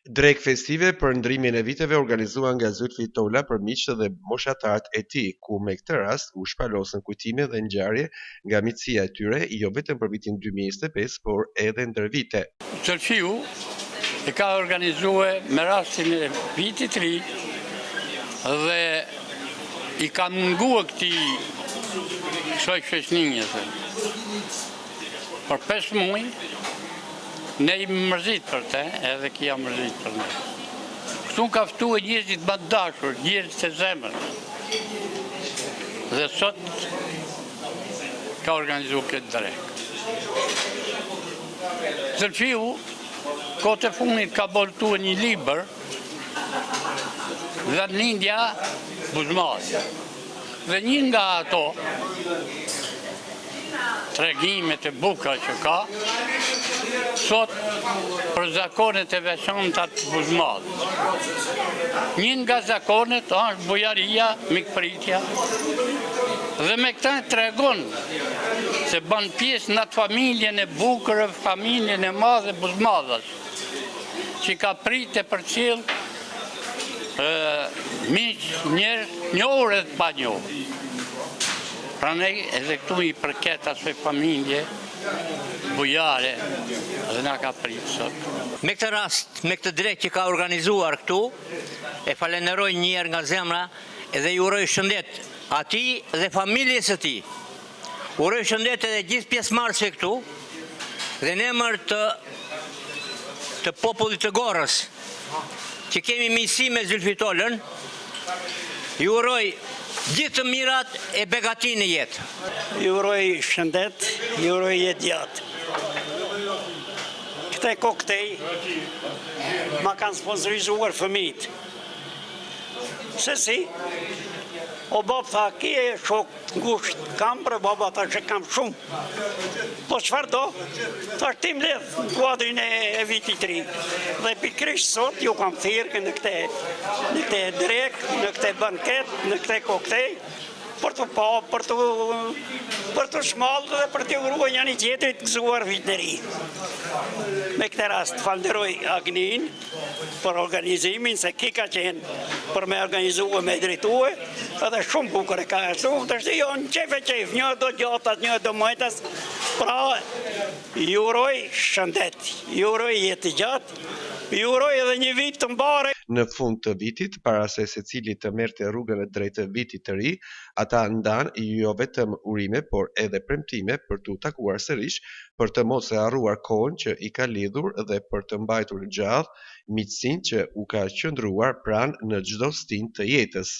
Drek festive për ndrimin e viteve organizuan nga Zylfi Tola për miqtë dhe moshatarët e tij, ku me këtë rast u shpalosën kujtime dhe ngjarje nga miqësia e tyre, jo vetëm për vitin 2025, por edhe ndër vite. Zylfiu e ka organizuar me rastin e vitit të ri dhe i ka munguar kësaj shoqënie. Për 5 muaj ne i mërzit për te, edhe kia mërzit për ne. Këtu ka ftu e njerëzit më dashur, njerëzit e zemër. Dhe sot ka organizu këtë drek. Zylfiu, kote funit ka boltu një libër dhe Lindja Buzmali. Dhe një nga ato tregimet e buka që ka, sot për zakonet e veçanta të Buzmallit. Një nga zakonet është bujaria, mikpritja, dhe me këta tregon se bën pjesë në atë familjen e bukur, familjen e madhe Buzmallas, që ka pritë për cilë miq, njerëz, njohur edhe pa njohur. Pranej edhe këtu i përket asoj familje bujare dhe na ka pritë sot. Me këtë rast, me këtë drek që ka organizuar këtu, e falenderoj një herë nga zemra edhe ju uroj shëndet atij dhe familjes së tij. Uroj shëndet edhe gjithë pjesëmarrësve këtu dhe në emër të popullit të Gorrës, që kemi miqësi me Zylfi Tolën, ju uroj gjithë të mirat e begatin e jetë. Ju uroj shëndet, ju uroj jetë gjatë. Këte koktej ma kanë sponsorizuar fëmijët. Se si, o bab tha, ki e shok të ngusht kam për baba tha që kam shumë. Po qëfar do? Tha shtim ledh në kuadrin e vitit të ri. Dhe pikrisht sot ju kam thirrë në këte drek, në këte banket, në këte koktej, për të pa, për të shmallë dhe për të urua njëri tjetrit të gëzuar vitin e ri. Me këtë rast falenderoj Agnin për organizimin, se ki ka qenë për me organizua me drejtue, edhe shumë bukur e ka ashtu, të shtë jo në qef, një do gjatat, një do mojtas, pra ju uroj shëndet, ju uroj jetë gjatë, ju uroj edhe një vit të mbare. Në fund të vitit, para se secili të merrte rrugën e drejtë vitit të ri, ata ndan jo vetëm urime, por edhe premtime për t'u takuar sërish, për të mos e harruar kohën që i ka lidhur dhe për të mbajtur gjallë miqësinë që u ka qëndruar pranë në çdo stin të jetës.